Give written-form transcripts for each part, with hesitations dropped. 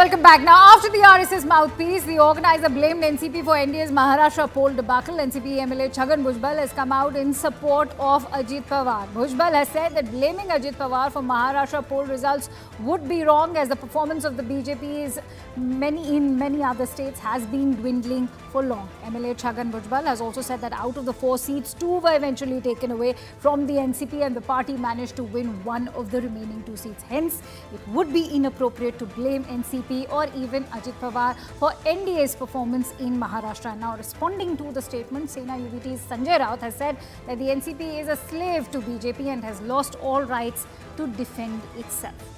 Welcome back. Now, after the RSS mouthpiece, the organizer blamed NCP for NDA's Maharashtra poll debacle. NCP MLA Chhagan Bhujbal has come out in support of Ajit Pawar. Bhujbal has said that blaming Ajit Pawar for Maharashtra poll results would be wrong, as the performance of the BJP in many other states has been dwindling for long. MLA Chhagan Bhujbal has also said that out of the 4 seats, 2 were eventually taken away from the NCP and the party managed to win 1 of the remaining 2 seats. Hence, it would be inappropriate to blame NCP or even Ajit Pawar for NDA's performance in Maharashtra. Now, responding to the statement, Sena UBT's Sanjay Raut has said that the NCP is a slave to BJP and has lost all rights to defend itself.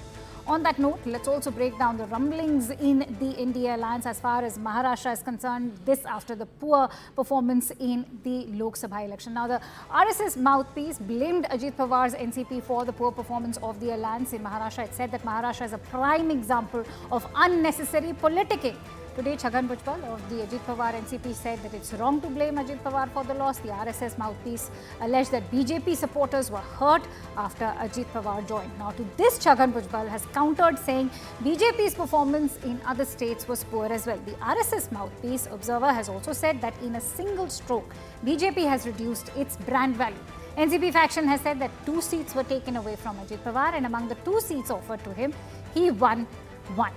On that note, let's also break down the rumblings in the NDA alliance as far as Maharashtra is concerned. This after the poor performance in the Lok Sabha election. Now, the RSS mouthpiece blamed Ajit Pawar's NCP for the poor performance of the alliance in Maharashtra. It said that Maharashtra is a prime example of unnecessary politicking. Today, Chhagan Bhujbal of the Ajit Pawar NCP said that it's wrong to blame Ajit Pawar for the loss. The RSS mouthpiece alleged that BJP supporters were hurt after Ajit Pawar joined. Now, to this, Chhagan Bhujbal has countered, saying BJP's performance in other states was poor as well. The RSS mouthpiece observer has also said that in a single stroke, BJP has reduced its brand value. NCP faction has said that 2 seats were taken away from Ajit Pawar, and among the 2 seats offered to him, he won 1.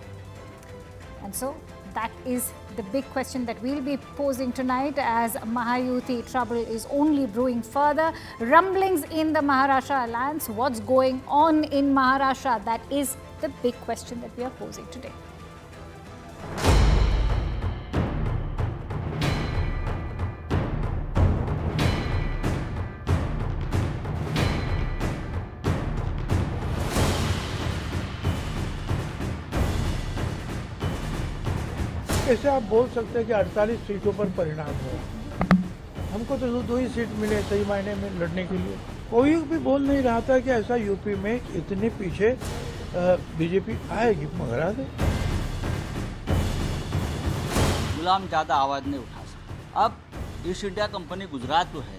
And so, that is the big question that we'll be posing tonight, as Mahayuti trouble is only brewing further. Rumblings in the Maharashtra alliance. What's going on in Maharashtra? That is the big question that we are posing today. कैसे आप बोल सकते हैं कि 48 सीटों पर परिणाम हो? हमको तो 2 ही सीट मिले सही मायने में लड़ने के लिए। कोई भी बोल नहीं रहा था कि ऐसा यूपी में इतने पीछे बीजेपी आएगी, मगर आ गई। गुलाम ज़्यादा आवाज़ नहीं उठा सकता। अब ईस्ट इंडिया कंपनी गुजरात जो है,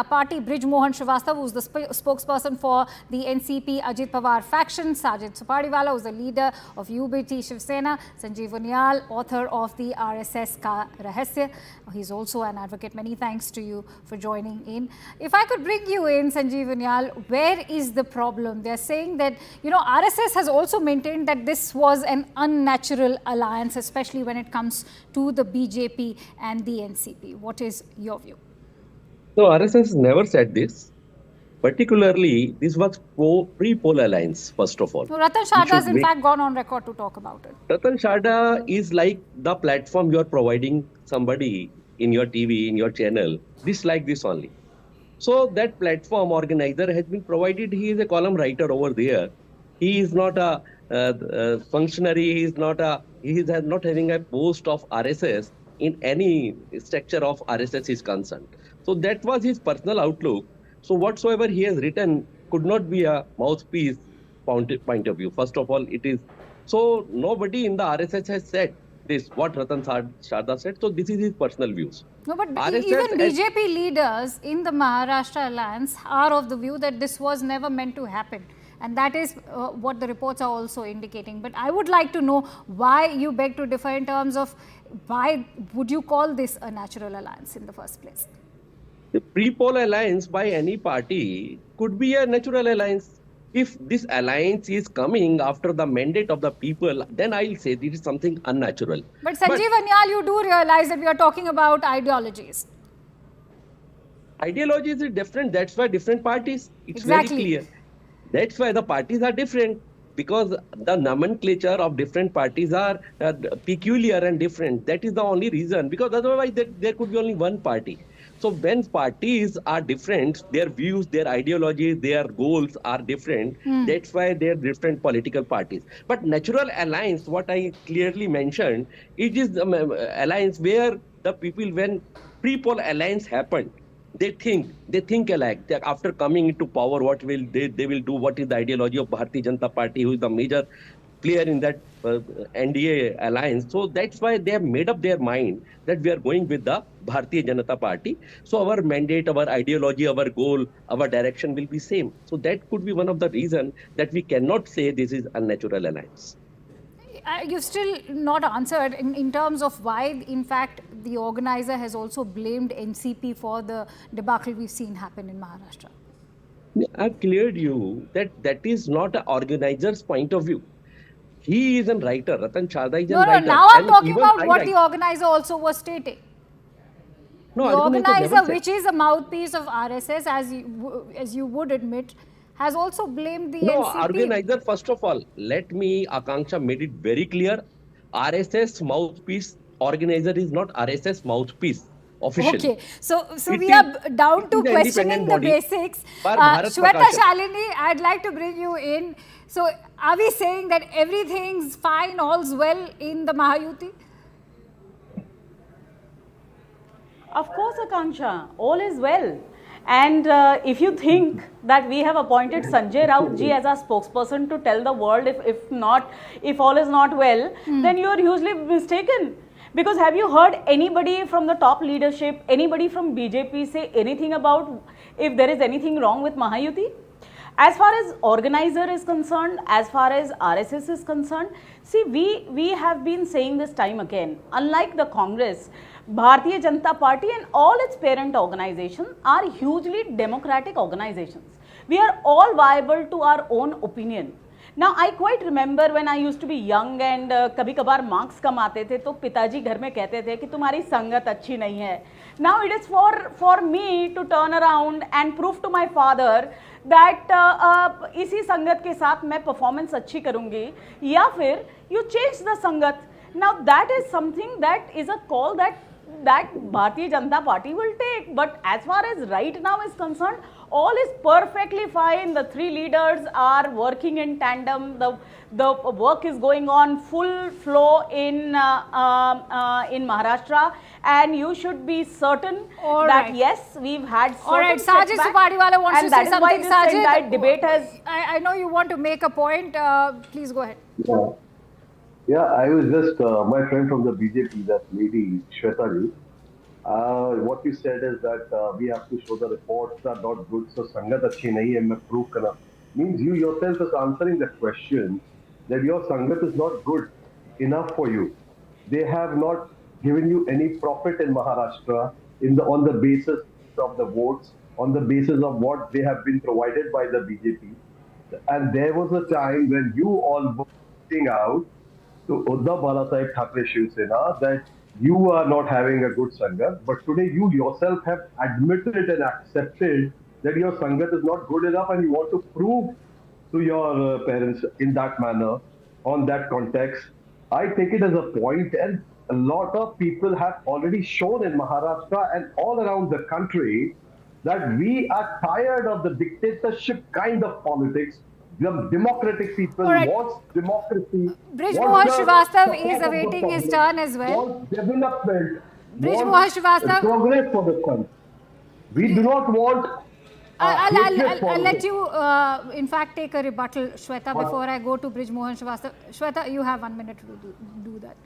Party Brij Mohan Srivastava, who is the spokesperson for the NCP Ajit Pawar faction. Sajid Supadiwala, who is the leader of UBT Shiv Sena. Sanjeev Unyal, author of the RSS Ka Rahasya. He's also an advocate. Many thanks to you for joining in. If I could bring you in, Sanjeev Unyal, where is the problem? They're saying that, RSS has also maintained that this was an unnatural alliance, especially when it comes to the BJP and the NCP. What is your view? No, RSS never said this. Particularly, this was pre-poll alliance, first of all. No, Ratan Sharda has in fact gone on record to talk about it. Ratan Sharda is like the platform you are providing somebody in your TV, in your channel. This like this only. So that platform organizer has been provided. He is a column writer over there. He is not a functionary. He is not having a post of RSS in any structure of RSS is concerned. So that was his personal outlook. So whatsoever he has written could not be a mouthpiece point of view. First of all, it is. So nobody in the RSS has said this, what Ratan Sharda said. So this is his personal views. No, but even BJP leaders in the Maharashtra alliance are of the view that this was never meant to happen. And that is what the reports are also indicating. But I would like to know why you beg to differ in terms of why would you call this a natural alliance in the first place? The pre-poll alliance by any party could be a natural alliance. If this alliance is coming after the mandate of the people, then I'll say this is something unnatural. But Sanjeev Unyal, you do realize that we are talking about ideologies. Ideologies is different. That's why different parties. It's Exactly. very clear. That's why the parties are different. Because the nomenclature of different parties are peculiar and different. That is the only reason. Because otherwise there could be only one party. So when parties are different, their views, their ideologies, their goals are different. That's why they are different political parties. But natural alliance, what I clearly mentioned, it is the alliance where the people, when pre-poll alliance happened, they think alike. That after coming into power, what will they will do? What is the ideology of Bharatiya Janata Party, who is the major player in that NDA alliance? So that's why they have made up their mind that we are going with the Bharatiya Janata Party. So our mandate, our ideology, our goal, our direction will be same. So that could be one of the reasons that we cannot say this is unnatural alliance. You've still not answered in terms of why, in fact, the organizer has also blamed NCP for the debacle we've seen happen in Maharashtra. I've cleared you that that is not an organizer's point of view. He is a writer. Ratan Chadha is a No, writer. now I'm and talking even about I what write. the organizer also was stating. No, The organizer, never said. which is a mouthpiece of RSS, as you would admit, has also blamed the No, NCP. organizer, first of all, let me, Akanksha made it very clear. RSS mouthpiece, organizer is not RSS mouthpiece officially. Okay, so It we is- are down it to is an questioning independent the body basics. for Bharat Shweta Prakashan. Shalini, I'd like to bring you in. So, are we saying that everything's fine, all's well in the Mahayuti? Of course, Akanksha, all is well. And if you think that we have appointed Sanjay Raut ji as our spokesperson to tell the world if all is not well, then you are hugely mistaken. Because have you heard anybody from the top leadership, anybody from BJP say anything about if there is anything wrong with Mahayuti? As far as organizer is concerned, as far as RSS is concerned, see, we have been saying this time again, unlike the Congress, Bharatiya Janata Party and all its parent organizations are hugely democratic organizations. We are all viable to our own opinion. Now, I quite remember when I used to be young and कभी कभार marks कम आते थे तो पिताजी घर में कहते थे कि तुम्हारी संगत अच्छी नहीं है. Now it is for me to turn around and prove to my father that इसी संगत के साथ मैं performance अच्छी करूँगी या फिर you change the संगत. Now that is something that is a call that Bharatiya Janata Party will take. But as far as right now is concerned, all is perfectly fine. The three leaders are working in tandem. The work is going on full flow in Maharashtra, and you should be certain All that right. yes, we've had certain All right, Sajid setbacks, Supadiwala wants and to that say is why something. this Sajid, entire debate has. I know you want to make a point. Please go ahead. Yeah, I was just my friend from the BJP, that lady Shweta ji. What you said is that we have to show the reports are not good, so sangat achhi nahi hai, main prove karna. Means you yourself is answering the question that your sangat is not good enough for you. They have not given you any profit in Maharashtra on the basis of the votes, on the basis of what they have been provided by the BJP. And there was a time when you all were pointing out to Uddhav Balasaheb Thackeray Shiv Sena that you are not having a good Sangat, but today you yourself have admitted and accepted that your Sangat is not good enough and you want to prove to your parents in that manner, on that context. I take it as a point, and a lot of people have already shown in Maharashtra and all around the country that we are tired of the dictatorship kind of politics. The democratic people All right. wants democracy. Brij wants Mohan the Srivastava support is of the awaiting his public, turn as well. wants development. Brij wants Mohan Srivastava. progress for the country. We do not want. I'll let you, in fact, take a rebuttal, Shweta, before I go to Brij Mohan Srivastava. Shweta, you have 1 minute to do that.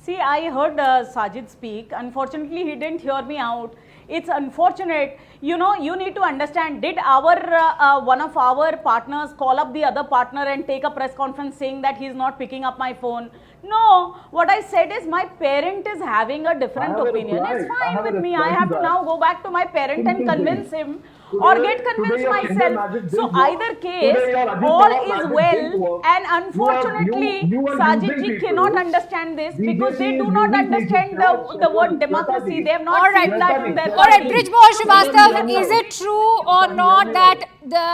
See, I heard Sajid speak. Unfortunately, he didn't hear me out. It's unfortunate. You know, you need to understand, did our one of our partners call up the other partner and take a press conference saying that he's not picking up my phone? No. What I said is my parent is having a different opinion. It's fine with me. I have to now go back to my parent and convince him or get convinced myself. So either case, all is well, and unfortunately, Sajid ji cannot understand this because they do not understand the word democracy. They have not seen that in their All right, country. Brij Mohan Srivastava, is it true or not that the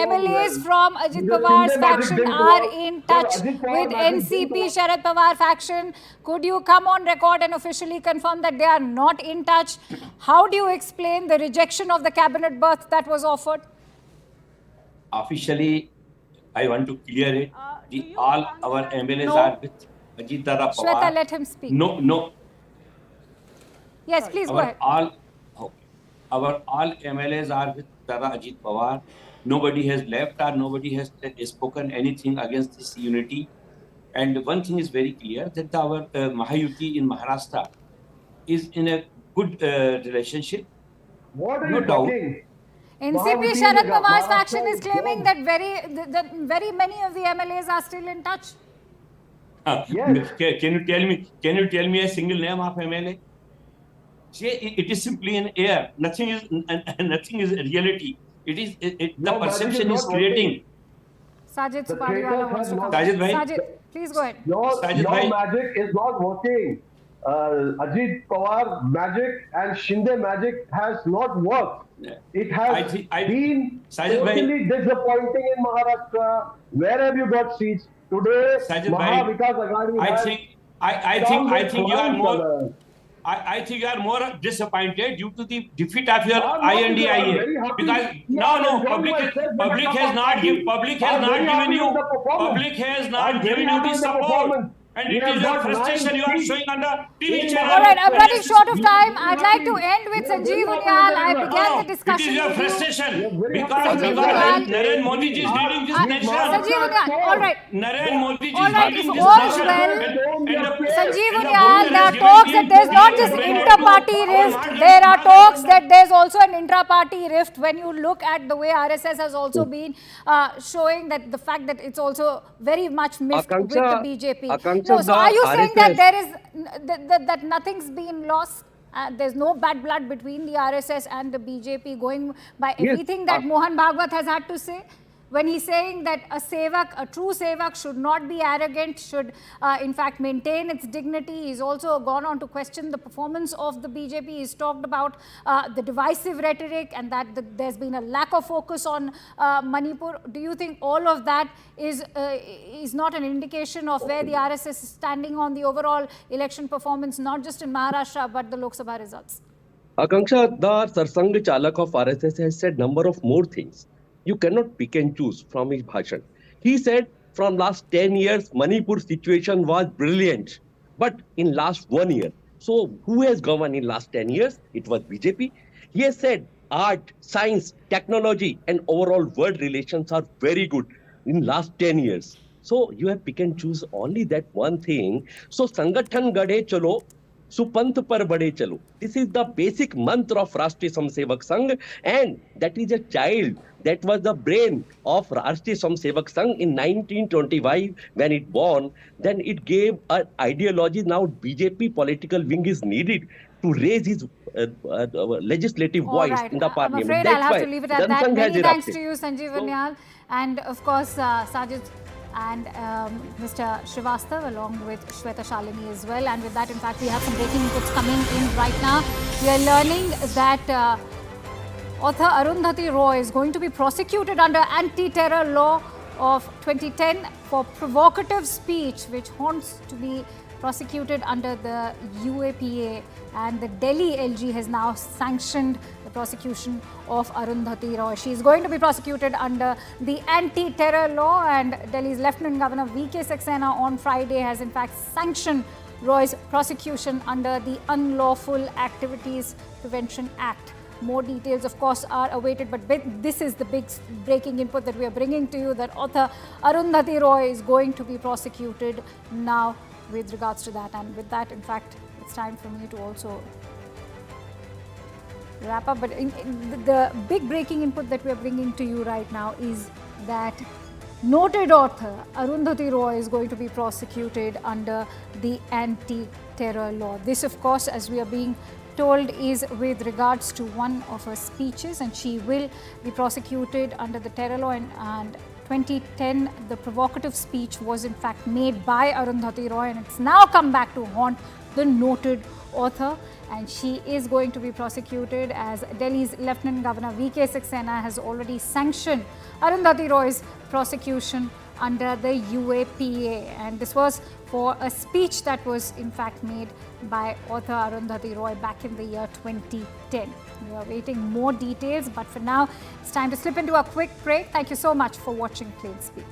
MLAs from Ajit Pawar's faction are in touch with NCP Sharad Pawar faction? Could you come on record and officially confirm that they are not in touch? How do you explain the rejection of the cabinet berth that was offered? Officially, I want to clear it. All our MLAs No. are with Ajit Pawar. Shweta, let him speak. No. Yes, please go ahead. Our all MLAs are with Ajit Pawar. Nobody has left or nobody has spoken anything against this unity. And one thing is very clear that our Mahayuti in Maharashtra is in a good relationship. What are No you doubt. talking? NCP Sharad Pawar's faction is claiming that very many of the MLAs are still in touch. Yes. Can you tell me a single name of MLA? See, it is simply an air. Nothing is reality. The perception is creating. Sajid The Pawar-led traitors wants to have come. Sajid bhai. Sajid, please go ahead. Your Sajid bhai. magic is not working. Ajit Pawar magic and Shinde magic has not worked. Yeah. It has been Sajid bhai. totally disappointing in Maharashtra. Where have you got seats? Today, Sajid bhai, Vikas Aghadi I think you are more. I think you are more disappointed due to the defeat of your INDIA, because public has not given you the support. And it is your frustration you are showing on the TV channel. All right, I'm running short of time. I'd like to end with Sanjeev Unyal. I began the discussion. It is your with you. frustration because Sanjeev Unyal. Narendra Modi ji is leading this nation. Sanjeev Unyal, all right. Narendra Modi ji All is right, leading if this all's nation. well, Sanjeev Unyal, there are talks that there's not just inter-party rift, there are talks that there's also an intra-party rift when you look at the way RSS has also been showing that the fact that it's also very much mixed with the BJP. No, so are you saying that there is that nothing's been lost? There's no bad blood between the RSS and the BJP, going by everything that Mohan Bhagwat has had to say? When he's saying that a true sevak should not be arrogant, should in fact maintain its dignity. He's also gone on to question the performance of the BJP. He's talked about the divisive rhetoric and that there's been a lack of focus on Manipur. Do you think all of that is not an indication of where the RSS is standing on the overall election performance, not just in Maharashtra, but the Lok Sabha results? Akanksha, the Sarsang Chalak of RSS has said number of more things. You cannot pick and choose from his bhashan. He said from last 10 years, Manipur situation was brilliant. But in last 1 year, so who has governed in last 10 years? It was BJP. He has said art, science, technology and overall world relations are very good in last 10 years. So you have pick and choose only that one thing. So Sangathan Gadhe Chalo, Supanth par bade chalo. This is the basic mantra of Rashtriya Samsevak Sangh, and that is a child that was the brain of Rashtriya Samsevak Sangh in 1925 when it born. Then it gave an ideology. Now BJP political wing is needed to raise his legislative voice in the parliament. I'm afraid That's I'll have why to leave it at Jansangh that. Many has thanks erupted. to you, Sanjeev Unyal, and of course Sajid and Mr. Srivastav, along with Shweta Shalini as well. And with that, in fact, we have some breaking inputs coming in right now. We are learning that author Arundhati Roy is going to be prosecuted under anti-terror law of 2010 for provocative speech, which haunts to be prosecuted under the UAPA, and the Delhi LG has now sanctioned the prosecution of Arundhati Roy. She is going to be prosecuted under the anti-terror law, and Delhi's Lieutenant Governor VK Saxena on Friday has in fact sanctioned Roy's prosecution under the Unlawful Activities Prevention Act. More details, of course, are awaited, but this is the big breaking input that we are bringing to you, that author Arundhati Roy is going to be prosecuted now with regards to that. And with that, in fact, it's time for me to also wrap up. But the big breaking input that we are bringing to you right now is that noted author Arundhati Roy is going to be prosecuted under the anti-terror law. This, of course, as we are being told, is with regards to one of her speeches, and she will be prosecuted under the terror law. And 2010, the provocative speech was in fact made by Arundhati Roy, and it's now come back to haunt the noted author, and she is going to be prosecuted, as Delhi's Lieutenant Governor VK Saxena has already sanctioned Arundhati Roy's prosecution under the UAPA. And this was for a speech that was in fact made by author Arundhati Roy back in the year 2010. We are waiting more details, but for now, it's time to slip into a quick break. Thank you so much for watching Plain Speak.